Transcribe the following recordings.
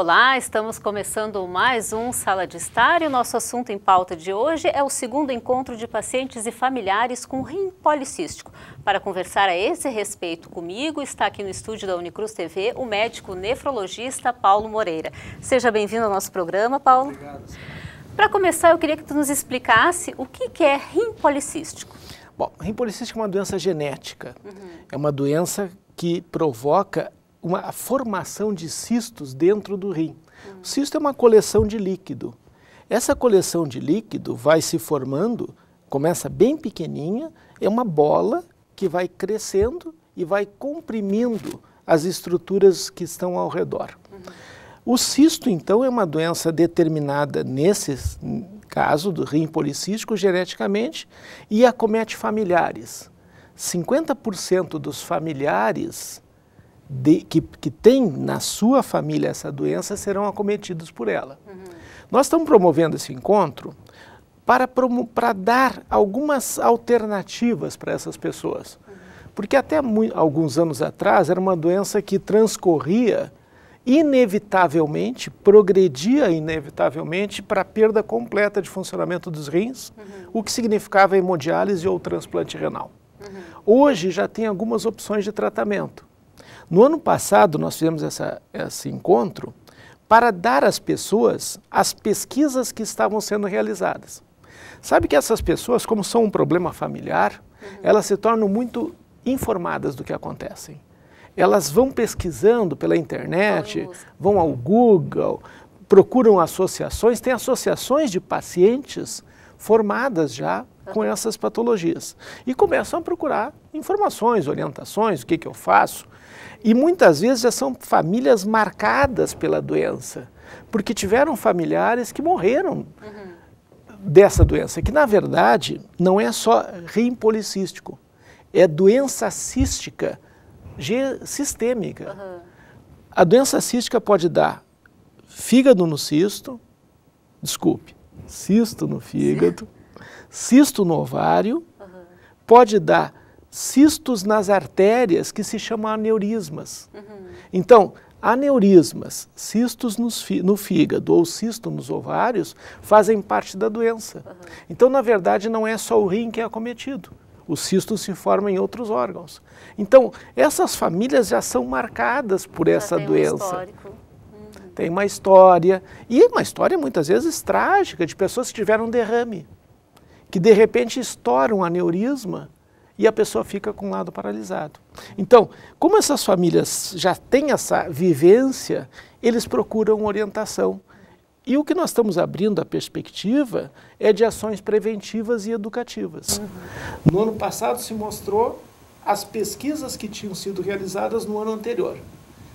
Olá, estamos começando mais um Sala de Estar e o nosso assunto em pauta de hoje é o segundo encontro de pacientes e familiares com rim policístico. Para conversar a esse respeito comigo, está aqui no estúdio da Unicruz TV o médico nefrologista Paulo Moreira. Seja bem-vindo ao nosso programa, Paulo. Obrigado. Para começar, eu queria que tu nos explicasse o que é rim policístico. Bom, rim policístico é uma doença genética. É uma doença que provoca a formação de cistos dentro do rim. O cisto é uma coleção de líquido. Essa coleção de líquido vai se formando, começa bem pequenininha, é uma bola que vai crescendo e vai comprimindo as estruturas que estão ao redor. O cisto, então, é uma doença determinada, nesse caso do rim policístico, geneticamente, e acomete familiares. 50% dos familiares que tem na sua família essa doença serão acometidos por ela. Nós estamos promovendo esse encontro para dar algumas alternativas para essas pessoas. Porque até alguns anos atrás era uma doença que transcorria inevitavelmente, progredia inevitavelmente para a perda completa de funcionamento dos rins, o que significava hemodiálise ou transplante renal. Hoje já tem algumas opções de tratamento. No ano passado, nós fizemos esse encontro para dar às pessoas as pesquisas que estavam sendo realizadas. Sabe que essas pessoas, como são um problema familiar, elas se tornam muito informadas do que acontece. Elas vão pesquisando pela internet, vão ao Google, procuram associações, tem associações de pacientes formadas já com essas patologias. E começam a procurar informações, orientações, o que eu faço. E muitas vezes já são famílias marcadas pela doença, porque tiveram familiares que morreram dessa doença, que na verdade não é só rim policístico, é doença cística sistêmica. A doença cística pode dar fígado no cisto, cisto no fígado, cisto no ovário, pode dar cistos nas artérias que se chamam aneurismas. Então, aneurismas, cistos no fígado ou cisto nos ovários fazem parte da doença. Então, na verdade, não é só o rim que é acometido. Os cistos se formam em outros órgãos. Então, essas famílias já são marcadas por essa doença. Tem uma história, e uma história muitas vezes trágica, de pessoas que tiveram um derrame, que de repente estoura um aneurisma e a pessoa fica com o lado paralisado. Então, como essas famílias já têm essa vivência, eles procuram orientação. E o que nós estamos abrindo a perspectiva é de ações preventivas e educativas. No ano passado se mostrou as pesquisas que tinham sido realizadas no ano anterior.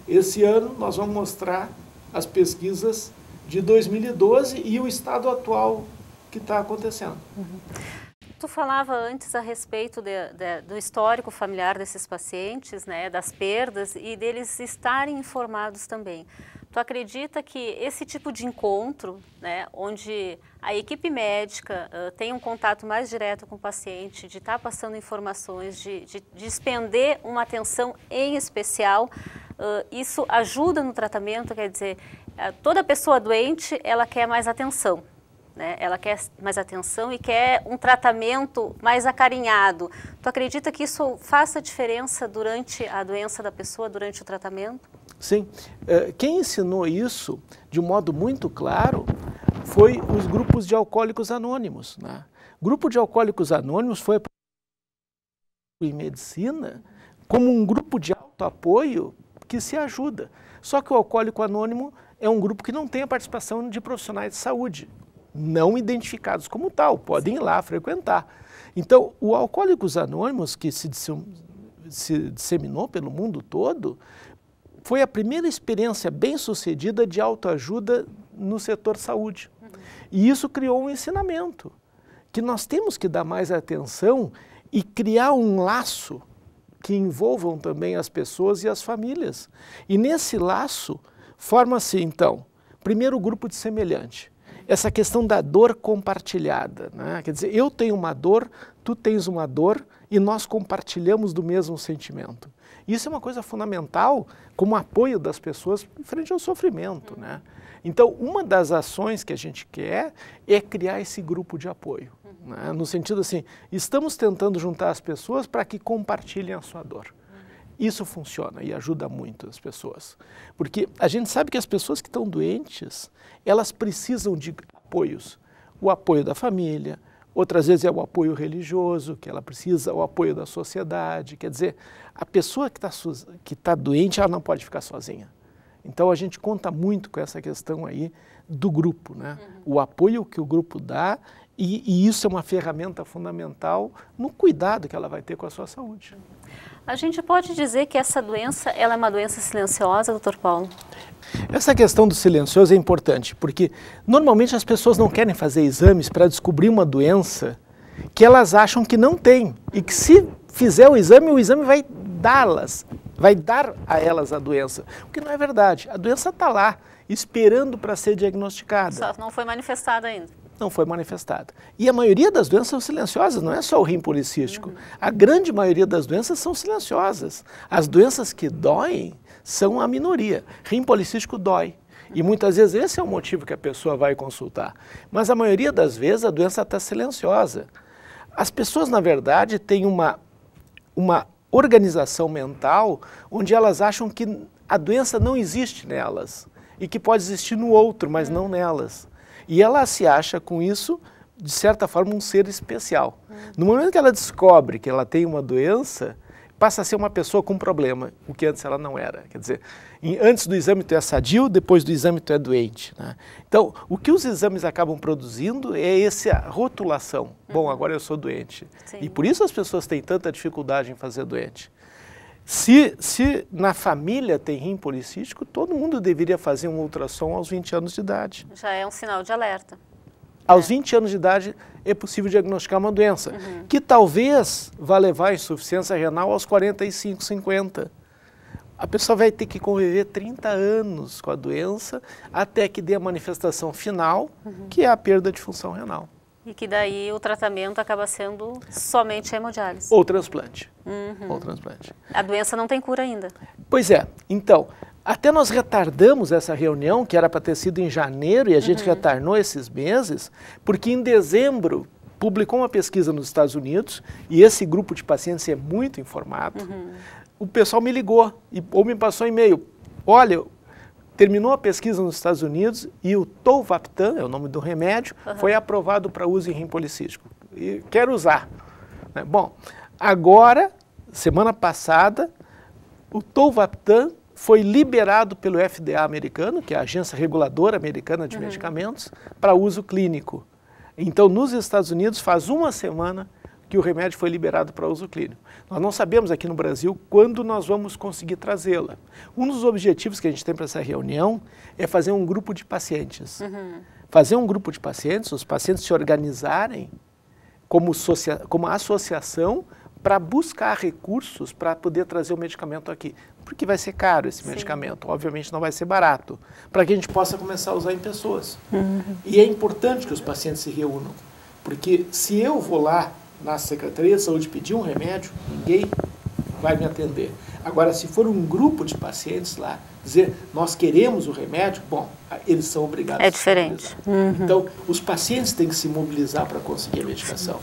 Esse ano nós vamos mostrar as pesquisas de 2012 e o estado atual que está acontecendo. Tu falava antes a respeito do histórico familiar desses pacientes, né, das perdas e deles estarem informados também. Tu acredita que esse tipo de encontro, né, onde a equipe médica tem um contato mais direto com o paciente, de estar passando informações, de despender uma atenção em especial, isso ajuda no tratamento? Quer dizer, toda pessoa doente, ela quer mais atenção. Né? Ela quer mais atenção e quer um tratamento mais acarinhado. Tu acredita que isso faça diferença durante a doença da pessoa, durante o tratamento? Sim. Quem ensinou isso de um modo muito claro foi os grupos de alcoólicos anônimos. Né? O grupo de alcoólicos anônimos foi em medicina como um grupo de autoapoio que se ajuda. Só que o alcoólico anônimo é um grupo que não tem a participação de profissionais de saúde, não identificados como tal, podem ir lá frequentar. Então, o Alcoólicos Anônimos, que se disseminou pelo mundo todo, foi a primeira experiência bem-sucedida de autoajuda no setor saúde. E isso criou um ensinamento, que nós temos que dar mais atenção e criar um laço que envolvam também as pessoas e as famílias. E nesse laço, forma-se, então, primeiro o grupo de semelhante. Essa questão da dor compartilhada, né? Quer dizer, eu tenho uma dor, tu tens uma dor e nós compartilhamos do mesmo sentimento. Isso é uma coisa fundamental como apoio das pessoas frente ao sofrimento, né? Então, uma das ações que a gente quer é criar esse grupo de apoio, né? No sentido assim, estamos tentando juntar as pessoas para que compartilhem a sua dor. Isso funciona e ajuda muito as pessoas, porque a gente sabe que as pessoas que estão doentes, elas precisam de apoios, o apoio da família, outras vezes é o apoio religioso, que ela precisa, o apoio da sociedade, quer dizer, a pessoa que tá doente, ela não pode ficar sozinha. Então a gente conta muito com essa questão aí do grupo, né? O apoio que o grupo dá e isso é uma ferramenta fundamental no cuidado que ela vai ter com a sua saúde. A gente pode dizer que essa doença, ela é uma doença silenciosa, doutor Paulo? Essa questão do silencioso é importante, porque normalmente as pessoas não querem fazer exames para descobrir uma doença que elas acham que não tem e que se fizer o exame vai dar a elas a doença, o que não é verdade. A doença está lá, esperando para ser diagnosticada. Só não foi manifestada ainda. Não foi manifestada. E a maioria das doenças são silenciosas, não é só o rim policístico. A grande maioria das doenças são silenciosas. As doenças que doem são a minoria. Rim policístico dói. E muitas vezes esse é o motivo que a pessoa vai consultar. Mas a maioria das vezes a doença está silenciosa. As pessoas, na verdade, têm uma organização mental onde elas acham que a doença não existe nelas e que pode existir no outro, mas não nelas. E ela se acha com isso, de certa forma, um ser especial. No momento que ela descobre que ela tem uma doença, passa a ser uma pessoa com problema, o que antes ela não era. Quer dizer, antes do exame tu é sadio, depois do exame tu é doente, né? Então, o que os exames acabam produzindo é essa rotulação. Bom, agora eu sou doente. Sim. E por isso as pessoas têm tanta dificuldade em fazer doente. Se na família tem rim policístico, todo mundo deveria fazer um ultrassom aos 20 anos de idade. Já é um sinal de alerta. Aos 20 anos de idade é possível diagnosticar uma doença, que talvez vá levar à insuficiência renal aos 45, 50. A pessoa vai ter que conviver 30 anos com a doença até que dê a manifestação final, que é a perda de função renal. E que daí o tratamento acaba sendo somente hemodiálise. Ou transplante. Ou transplante. A doença não tem cura ainda. Pois é. Então, até nós retardamos essa reunião, que era para ter sido em janeiro, e a gente retornou esses meses, porque em dezembro publicou uma pesquisa nos Estados Unidos, e esse grupo de pacientes é muito informado. O pessoal me ligou, ou me passou e-mail. Olha, terminou a pesquisa nos Estados Unidos e o Tolvaptan, é o nome do remédio, foi aprovado para uso em rim policístico. E quero usar. Bom, agora, semana passada, o Tolvaptan foi liberado pelo FDA americano, que é a Agência Reguladora Americana de Medicamentos, para uso clínico. Então, nos Estados Unidos, faz uma semana que o remédio foi liberado para uso clínico. Nós não sabemos aqui no Brasil quando nós vamos conseguir trazê-la. Um dos objetivos que a gente tem para essa reunião é fazer um grupo de pacientes. Fazer um grupo de pacientes, os pacientes se organizarem como associação para buscar recursos para poder trazer o medicamento aqui. Porque vai ser caro esse medicamento, obviamente não vai ser barato, para que a gente possa começar a usar em pessoas. E é importante que os pacientes se reúnam, porque se eu vou lá na Secretaria de Saúde pedir um remédio, ninguém vai me atender. Agora, se for um grupo de pacientes lá, dizer, nós queremos o remédio, bom, eles são obrigados a se mobilizar. É diferente. Então, os pacientes têm que se mobilizar para conseguir a medicação.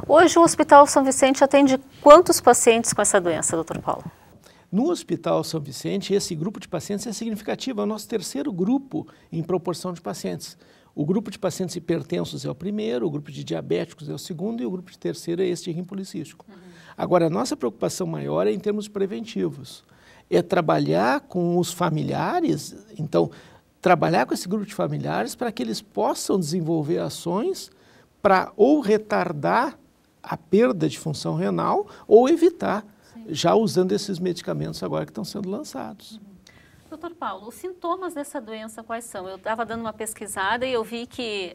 Hoje, o Hospital São Vicente atende quantos pacientes com essa doença, doutor Paulo? No Hospital São Vicente, esse grupo de pacientes é significativo, é o nosso terceiro grupo em proporção de pacientes. O grupo de pacientes hipertensos é o primeiro, o grupo de diabéticos é o segundo e o grupo de terceiro é esse de rim policístico. Agora, a nossa preocupação maior é em termos preventivos. É trabalhar com os familiares, então, trabalhar com esse grupo de familiares para que eles possam desenvolver ações para ou retardar a perda de função renal ou evitar, já usando esses medicamentos agora que estão sendo lançados. Doutor Paulo, os sintomas dessa doença quais são? Eu estava dando uma pesquisada e eu vi que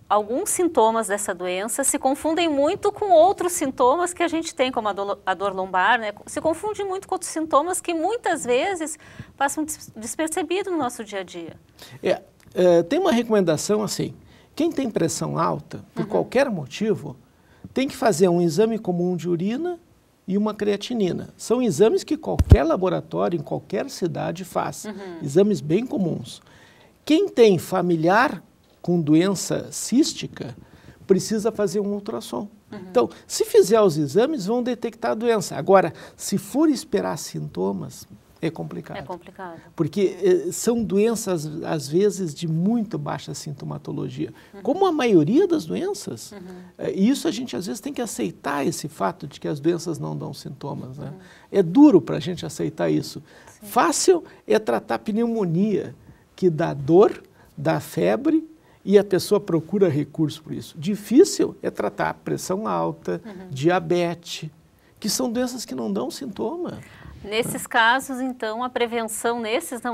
alguns sintomas dessa doença se confundem muito com outros sintomas que a gente tem, como a dor lombar, né? Se confunde muito com outros sintomas que muitas vezes passam despercebidos no nosso dia a dia. Tem uma recomendação assim, quem tem pressão alta, por qualquer motivo, tem que fazer um exame comum de urina e uma creatinina. São exames que qualquer laboratório, em qualquer cidade faz. Exames bem comuns. Quem tem familiar com doença cística, precisa fazer um ultrassom. Então, se fizer os exames, vão detectar a doença. Agora, se for esperar sintomas, é complicado. É complicado. Porque são doenças, às vezes, de muito baixa sintomatologia. Como a maioria das doenças. E isso a gente, às vezes, tem que aceitar esse fato de que as doenças não dão sintomas. Né? É duro para a gente aceitar isso. Sim. Fácil é tratar pneumonia, que dá dor, dá febre, e a pessoa procura recurso por isso. Difícil é tratar pressão alta, diabetes, que são doenças que não dão sintoma. Nesses casos, então, a prevenção,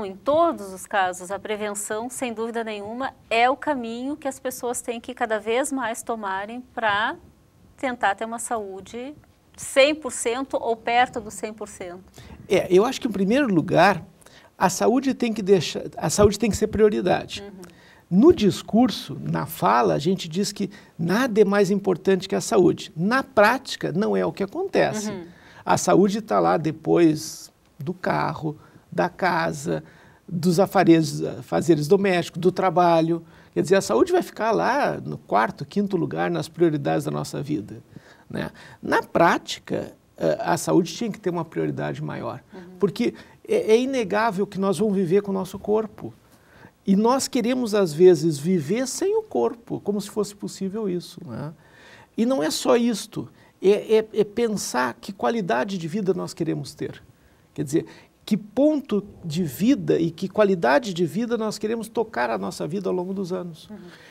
em todos os casos, a prevenção, sem dúvida nenhuma, é o caminho que as pessoas têm que cada vez mais tomarem para tentar ter uma saúde 100% ou perto do 100%. Eu acho que, em primeiro lugar, a saúde tem que ser prioridade. No discurso, na fala, a gente diz que nada é mais importante que a saúde. Na prática, não é o que acontece. A saúde está lá depois do carro, da casa, dos afazeres domésticos, do trabalho. Quer dizer, a saúde vai ficar lá no quarto, quinto lugar nas prioridades da nossa vida. Né? Na prática, a saúde tinha que ter uma prioridade maior, porque é inegável que nós vamos viver com o nosso corpo. E nós queremos, às vezes, viver sem o corpo, como se fosse possível isso. Né? E não é só isto, é pensar que qualidade de vida nós queremos ter. Quer dizer, que ponto de vida e que qualidade de vida nós queremos tocar a nossa vida ao longo dos anos.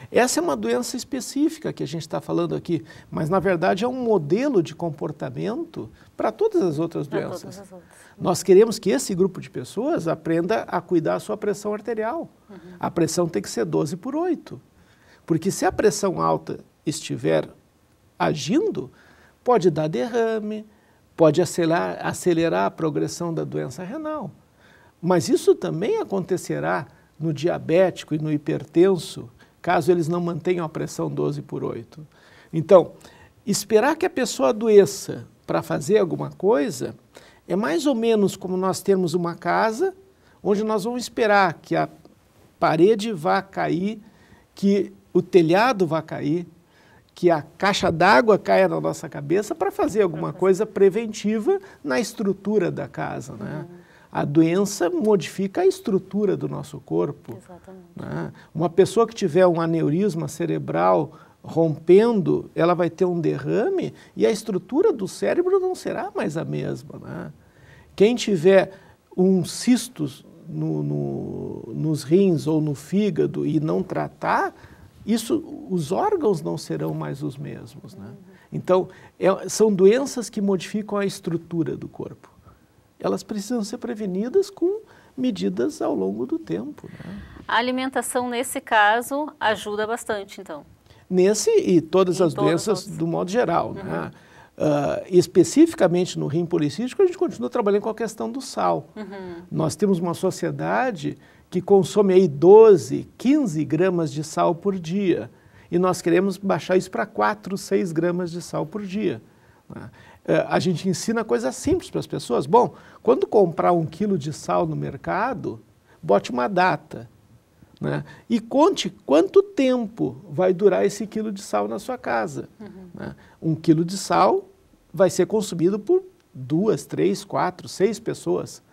Essa é uma doença específica que a gente está falando aqui, mas, na verdade, é um modelo de comportamento para todas as outras doenças. Nós queremos que esse grupo de pessoas aprenda a cuidar da sua pressão arterial. A pressão tem que ser 12/8, porque se a pressão alta estiver agindo, pode dar derrame, pode acelerar a progressão da doença renal. Mas isso também acontecerá no diabético e no hipertenso, caso eles não mantenham a pressão 12/8. Então, esperar que a pessoa adoeça para fazer alguma coisa é mais ou menos como nós termos uma casa onde nós vamos esperar que a parede vá cair, que o telhado vá cair, que a caixa d'água caia na nossa cabeça para fazer alguma coisa preventiva na estrutura da casa. Né? A doença modifica a estrutura do nosso corpo. Né? Uma pessoa que tiver um aneurisma cerebral rompendo, ela vai ter um derrame e a estrutura do cérebro não será mais a mesma. Né? Quem tiver um cisto nos rins ou no fígado e não tratar, os órgãos não serão mais os mesmos. Né? Então, são doenças que modificam a estrutura do corpo. Elas precisam ser prevenidas com medidas ao longo do tempo. Né? A alimentação, nesse caso, ajuda bastante, então? Nesse e todas as doenças do modo geral. Né? Especificamente no rim policístico, a gente continua trabalhando com a questão do sal. Nós temos uma sociedade que consome aí 12, 15 gramas de sal por dia. E nós queremos baixar isso para 4, 6 gramas de sal por dia. A gente ensina coisas simples para as pessoas. Bom, quando comprar 1 quilo de sal no mercado, bote uma data. Né? E conte quanto tempo vai durar esse quilo de sal na sua casa. 1 quilo de sal vai ser consumido por 2, 3, 4, 6 pessoas.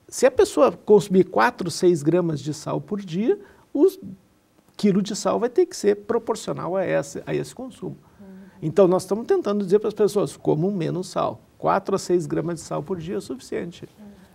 Se a pessoa consumir 4, 6 gramas de sal por dia, o quilo de sal vai ter que ser proporcional a esse consumo. Então, nós estamos tentando dizer para as pessoas, comam menos sal. 4 a 6 gramas de sal por dia é suficiente.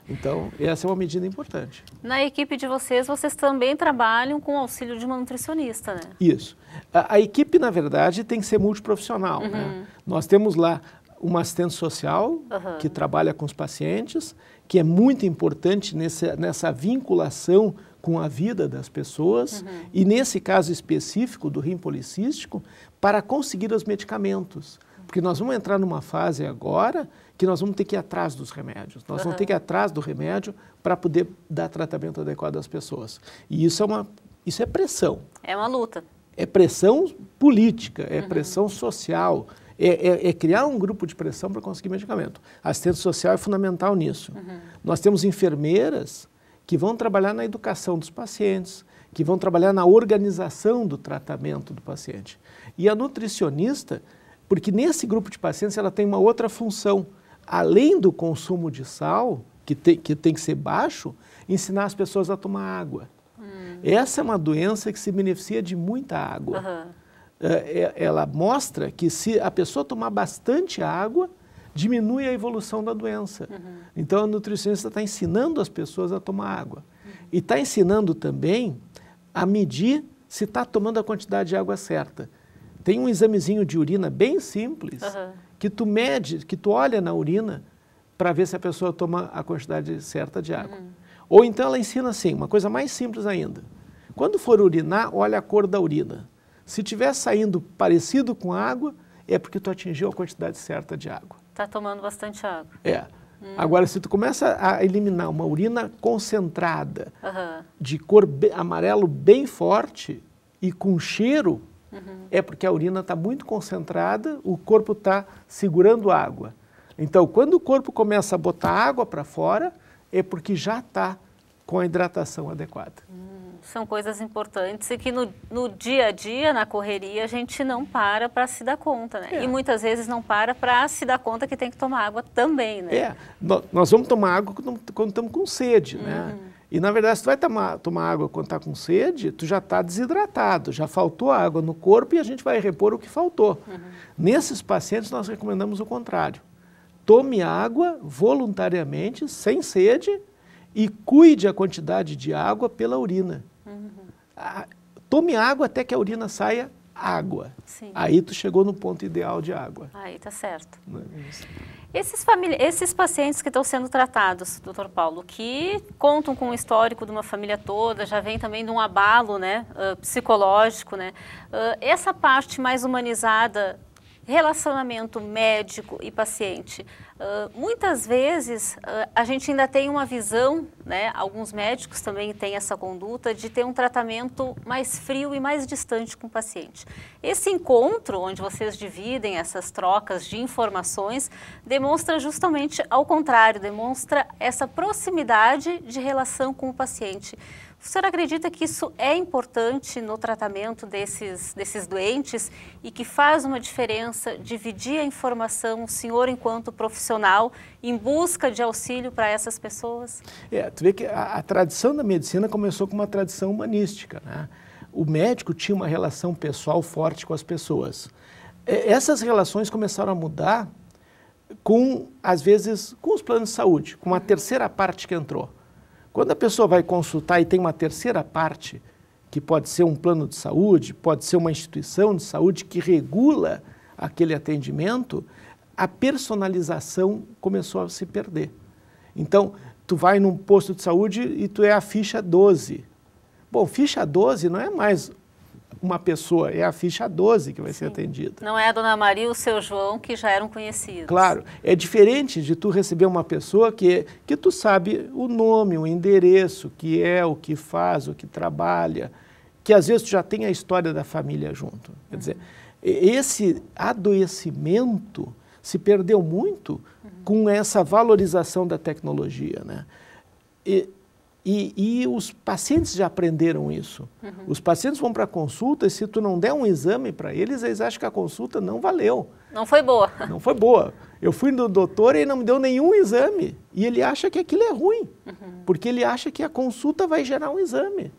Então, essa é uma medida importante. Na equipe de vocês também trabalham com o auxílio de uma nutricionista, né? Isso. A equipe, na verdade, tem que ser multiprofissional. Né? Nós temos lá uma assistente social que trabalha com os pacientes, que é muito importante nessa vinculação com a vida das pessoas, e nesse caso específico do rim policístico, para conseguir os medicamentos. Porque nós vamos entrar numa fase agora que nós vamos ter que ir atrás dos remédios. Nós vamos ter que ir atrás do remédio para poder dar tratamento adequado às pessoas. E isso é pressão. É uma luta. É pressão política, é pressão social, É criar um grupo de pressão para conseguir medicamento. A assistência social é fundamental nisso. Nós temos enfermeiras que vão trabalhar na educação dos pacientes, que vão trabalhar na organização do tratamento do paciente. E a nutricionista, porque nesse grupo de pacientes ela tem uma outra função. Além do consumo de sal, que tem que ser baixo, ensinar as pessoas a tomar água. Essa é uma doença que se beneficia de muita água. Ela mostra que se a pessoa tomar bastante água, diminui a evolução da doença. Então a nutricionista está ensinando as pessoas a tomar água. E está ensinando também a medir se está tomando a quantidade de água certa. Tem um examezinho de urina bem simples, que tu mede, que tu olha na urina para ver se a pessoa toma a quantidade certa de água. Ou então ela ensina assim, uma coisa mais simples ainda. Quando for urinar, olha a cor da urina. Se estiver saindo parecido com água, é porque tu atingiu a quantidade certa de água. Está tomando bastante água. Agora, se tu começa a eliminar uma urina concentrada, de cor amarelo bem forte e com cheiro, é porque a urina está muito concentrada, o corpo está segurando água. Então, quando o corpo começa a botar água para fora, é porque já está com a hidratação adequada. São coisas importantes e que no dia a dia, na correria, a gente não para se dar conta, né? E muitas vezes não para se dar conta que tem que tomar água também, né? Nós vamos tomar água quando estamos com sede, né? E na verdade, se tu vai tomar água quando está com sede, tu já está desidratado, já faltou água no corpo e a gente vai repor o que faltou. Nesses pacientes, nós recomendamos o contrário. Tome água voluntariamente, sem sede, e cuide a quantidade de água pela urina. Tome água até que a urina saia água. Sim. Aí tu chegou no ponto ideal de água. Aí tá certo. Esses pacientes que estão sendo tratados, doutor Paulo, que contam com o histórico de uma família toda, já vem também de um abalo, né, psicológico, né? Essa parte mais humanizada, relacionamento médico e paciente, muitas vezes a gente ainda tem uma visão, né, alguns médicos também têm essa conduta de ter um tratamento mais frio e mais distante com o paciente. Esse encontro, onde vocês dividem essas trocas de informações, demonstra justamente ao contrário, demonstra essa proximidade de relação com o paciente. O senhor acredita que isso é importante no tratamento desses doentes e que faz uma diferença dividir a informação, o senhor enquanto profissional, em busca de auxílio para essas pessoas? Tu vê que a tradição da medicina começou com uma tradição humanística, né? O médico tinha uma relação pessoal forte com as pessoas. Essas relações começaram a mudar às vezes, com os planos de saúde, com uma terceira parte que entrou. Quando a pessoa vai consultar e tem uma terceira parte, que pode ser um plano de saúde, pode ser uma instituição de saúde que regula aquele atendimento, a personalização começou a se perder. Então, tu vai num posto de saúde e tu é a ficha 12. Bom, ficha 12 não é mais uma pessoa, é a ficha 12 que vai ser atendida. Não é a dona Maria e o seu João que já eram conhecidos. Claro, é diferente de tu receber uma pessoa que tu sabe o nome, o endereço, o que faz, o que trabalha, que às vezes tu já tem a história da família junto. Quer dizer, esse adoecimento se perdeu muito com essa valorização da tecnologia, né? E os pacientes já aprenderam isso. Os pacientes vão para a consulta e se tu não der um exame para eles, eles acham que a consulta não valeu. Não foi boa. Não foi boa. Eu fui no doutor e ele não me deu nenhum exame. E ele acha que aquilo é ruim, porque ele acha que a consulta vai gerar um exame.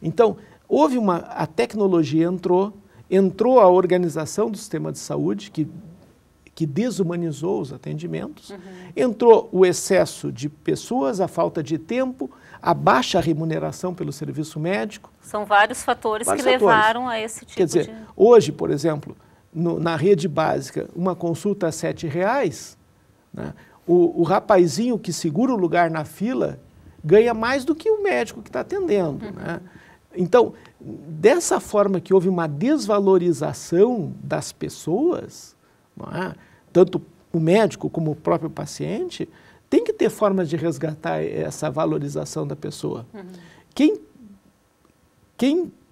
Então, a tecnologia entrou a organização do sistema de saúde, que desumanizou os atendimentos, entrou o excesso de pessoas, a falta de tempo, a baixa remuneração pelo serviço médico. São vários fatores que levaram a esse tipo de... Quer dizer, hoje, por exemplo, na rede básica, uma consulta a R$7, né, o rapazinho que segura o lugar na fila ganha mais do que o médico que está atendendo, né? Então, dessa forma que houve uma desvalorização das pessoas, não é? Tanto o médico como o próprio paciente, tem que ter formas de resgatar essa valorização da pessoa. Quem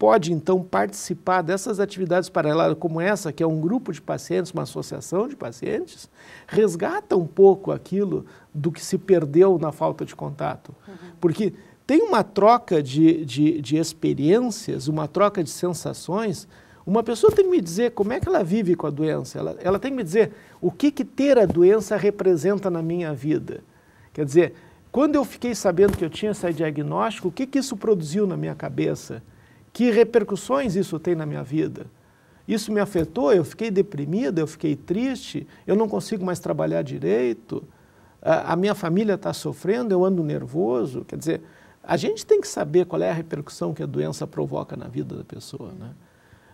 pode, então, participar dessas atividades paralelas como essa, que é um grupo de pacientes, uma associação de pacientes, resgata um pouco aquilo do que se perdeu na falta de contato. Porque tem uma troca de experiências, uma troca de sensações. Uma pessoa tem que me dizer como é que ela vive com a doença. Ela tem que me dizer o que ter a doença representa na minha vida. Quer dizer, quando eu fiquei sabendo que eu tinha esse diagnóstico, o que isso produziu na minha cabeça? Que repercussões isso tem na minha vida? Isso me afetou? Eu fiquei deprimida, eu fiquei triste, eu não consigo mais trabalhar direito, a minha família está sofrendo, eu ando nervoso. Quer dizer, a gente tem que saber qual é a repercussão que a doença provoca na vida da pessoa, né?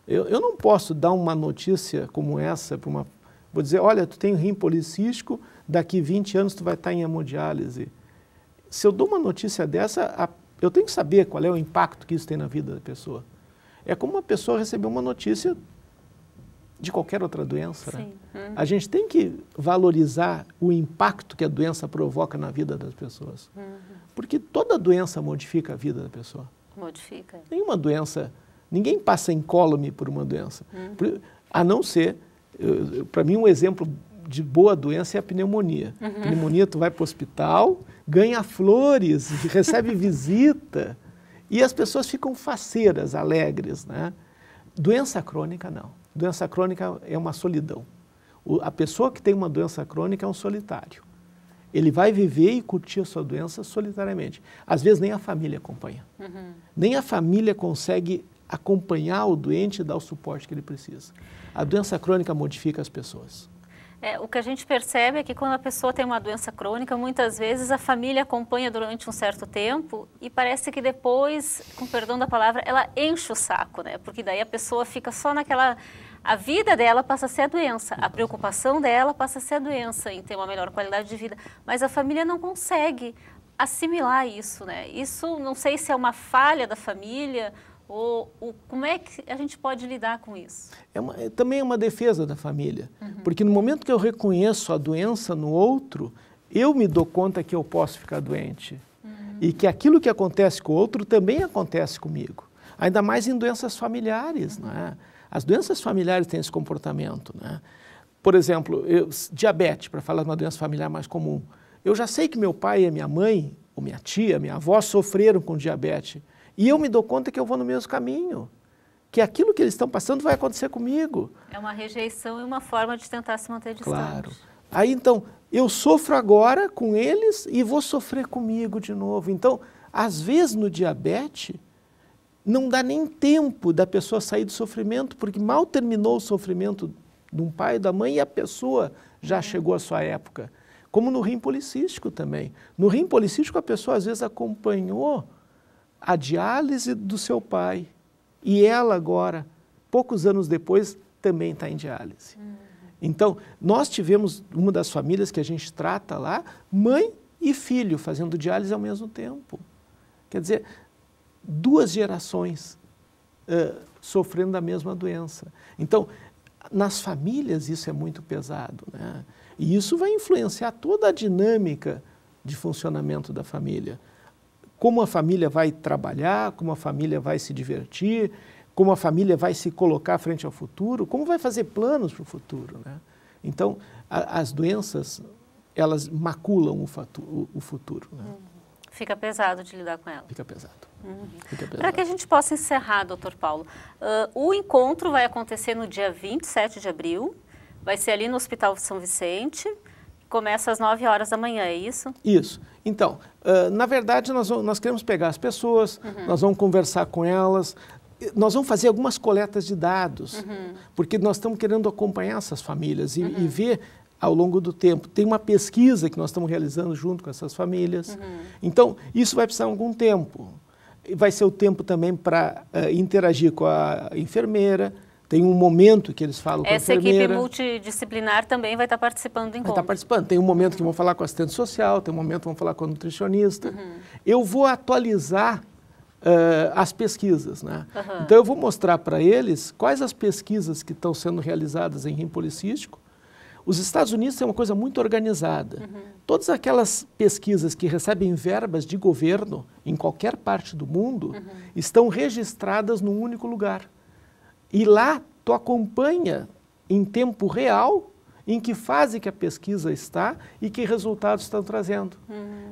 Eu não posso dar uma notícia como essa para uma... Vou dizer, olha, tu tem rim policístico, daqui 20 anos tu vai estar em hemodiálise. Se eu dou uma notícia dessa, eu tenho que saber qual é o impacto que isso tem na vida da pessoa. É como uma pessoa receber uma notícia de qualquer outra doença, né? A gente tem que valorizar o impacto que a doença provoca na vida das pessoas. Porque toda doença modifica a vida da pessoa. Modifica. Nenhuma doença, ninguém passa incólume por uma doença. A não ser, para mim, um exemplo de boa doença é a pneumonia. Pneumonia, tu vai para o hospital, ganha flores, recebe visita, e as pessoas ficam faceiras, alegres, né? Doença crônica, não. Doença crônica é uma solidão. A pessoa que tem uma doença crônica é um solitário. Ele vai viver e curtir a sua doença solitariamente. Às vezes nem a família acompanha. Nem a família consegue acompanhar o doente e dar o suporte que ele precisa. A doença crônica modifica as pessoas. O que a gente percebe é que quando a pessoa tem uma doença crônica, muitas vezes a família acompanha durante um certo tempo e parece que depois, com perdão da palavra, ela enche o saco, né? Porque daí a pessoa fica só naquela... A vida dela passa a ser a doença, a preocupação dela passa a ser a doença, em ter uma melhor qualidade de vida, mas a família não consegue assimilar isso, né? Isso não sei se é uma falha da família ou como é que a gente pode lidar com isso? Também é uma defesa da família, porque no momento que eu reconheço a doença no outro, eu me dou conta que eu posso ficar doente e que aquilo que acontece com o outro também acontece comigo, ainda mais em doenças familiares, né? As doenças familiares têm esse comportamento, né? Por exemplo, diabetes, para falar de uma doença familiar mais comum. Eu já sei que meu pai e a minha mãe, ou minha tia, minha avó sofreram com diabetes. E eu me dou conta que eu vou no mesmo caminho. Que aquilo que eles estão passando vai acontecer comigo. É uma rejeição e uma forma de tentar se manter distante. Claro. Aí então, eu sofro agora com eles e vou sofrer comigo de novo. Então, às vezes no diabetes, não dá nem tempo da pessoa sair do sofrimento, porque mal terminou o sofrimento de um pai e da mãe e a pessoa já chegou à sua época. Como no rim policístico também. No rim policístico a pessoa às vezes acompanhou a diálise do seu pai e ela agora, poucos anos depois, também está em diálise. Então, nós tivemos uma das famílias que a gente trata lá, mãe e filho fazendo diálise ao mesmo tempo. Quer dizer, 2 gerações sofrendo da mesma doença. Então, nas famílias isso é muito pesado, né? E isso vai influenciar toda a dinâmica de funcionamento da família. Como a família vai trabalhar, como a família vai se divertir, como a família vai se colocar frente ao futuro, como vai fazer planos para o futuro, né? Então, as doenças, elas maculam o futuro, né? Fica pesado de lidar com ela. Fica pesado. Para que a gente possa encerrar, doutor Paulo, o encontro vai acontecer no dia 27 de abril, vai ser ali no Hospital São Vicente, começa às 9 horas da manhã, é isso? Isso. Então, na verdade, nós queremos pegar as pessoas, nós vamos conversar com elas, nós vamos fazer algumas coletas de dados, porque nós estamos querendo acompanhar essas famílias e ver ao longo do tempo. Tem uma pesquisa que nós estamos realizando junto com essas famílias. Então, isso vai precisar de algum tempo. Vai ser o tempo também para interagir com a enfermeira. Tem um momento que eles falam com a enfermeira. Essa equipe multidisciplinar também vai estar participando do encontro. Vai estar participando. Tem um momento que vão falar com o assistente social, tem um momento que vão falar com o nutricionista. Eu vou atualizar as pesquisas, né? Então, eu vou mostrar para eles quais as pesquisas que estão sendo realizadas em rim policístico, Os Estados Unidos têm uma coisa muito organizada. Todas aquelas pesquisas que recebem verbas de governo em qualquer parte do mundo estão registradas num único lugar. E lá tu acompanha em tempo real em que fase que a pesquisa está e que resultados estão trazendo.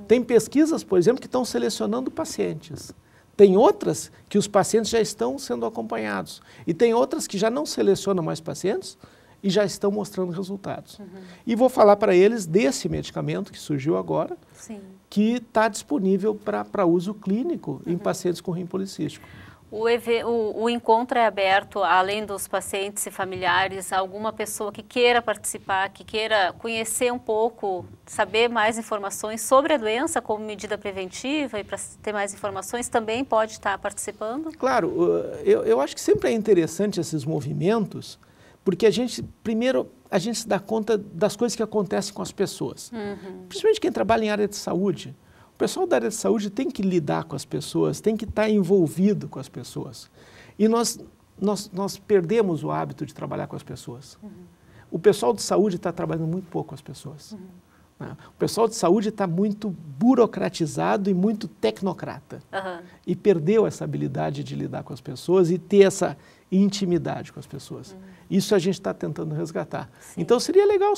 Tem pesquisas, por exemplo, que estão selecionando pacientes. Tem outras que os pacientes já estão sendo acompanhados. E tem outras que já não selecionam mais pacientes e já estão mostrando resultados. E vou falar para eles desse medicamento que surgiu agora, que está disponível para uso clínico em pacientes com rim policístico. O encontro é aberto, além dos pacientes e familiares, a alguma pessoa que queira participar, que queira conhecer um pouco, saber mais informações sobre a doença como medida preventiva e para ter mais informações também pode estar participando? Claro, eu acho que sempre é interessante esses movimentos, porque primeiro, a gente se dá conta das coisas que acontecem com as pessoas. Principalmente quem trabalha em área de saúde. O pessoal da área de saúde tem que lidar com as pessoas, tem que estar envolvido com as pessoas. E nós perdemos o hábito de trabalhar com as pessoas. O pessoal de saúde está trabalhando muito pouco com as pessoas. O pessoal de saúde está muito burocratizado e muito tecnocrata. E perdeu essa habilidade de lidar com as pessoas e ter essa intimidade com as pessoas. Isso a gente está tentando resgatar. Então seria legal,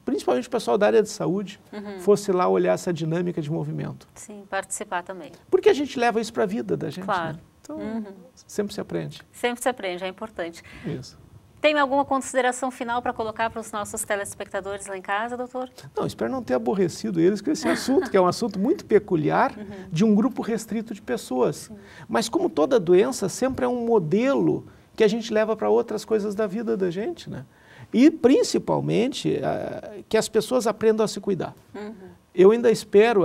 principalmente o pessoal da área de saúde, fosse lá olhar essa dinâmica de movimento. Sim, participar também. Porque a gente leva isso para a vida da gente. Claro. Né? Então, sempre se aprende. Sempre se aprende, é importante. Isso. Tem alguma consideração final para colocar para os nossos telespectadores lá em casa, doutor? Não, espero não ter aborrecido eles com esse assunto, que é um assunto muito peculiar de um grupo restrito de pessoas. Mas como toda doença, sempre é um modelo que a gente leva para outras coisas da vida da gente, né? E, principalmente, que as pessoas aprendam a se cuidar. Eu ainda espero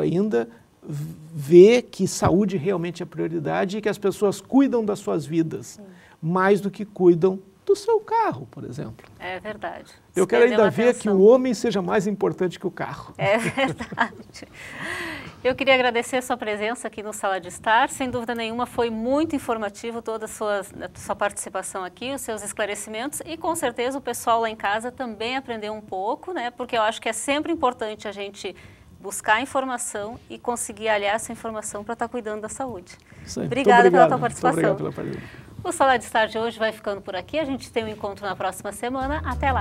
ver que saúde realmente é prioridade e que as pessoas cuidam das suas vidas, mais do que cuidam do seu carro, por exemplo. É verdade. Eu quero ainda ver que o homem seja mais importante que o carro. É verdade. Eu queria agradecer a sua presença aqui no Sala de Estar. Sem dúvida nenhuma, foi muito informativo toda a sua participação aqui, os seus esclarecimentos e, com certeza, o pessoal lá em casa também aprendeu um pouco, né? Porque eu acho que é sempre importante a gente buscar informação e conseguir aliar essa informação para estar cuidando da saúde. Obrigada pela tua participação. Muito obrigado pela pergunta. O Sala de Estar de hoje vai ficando por aqui. A gente tem um encontro na próxima semana. Até lá!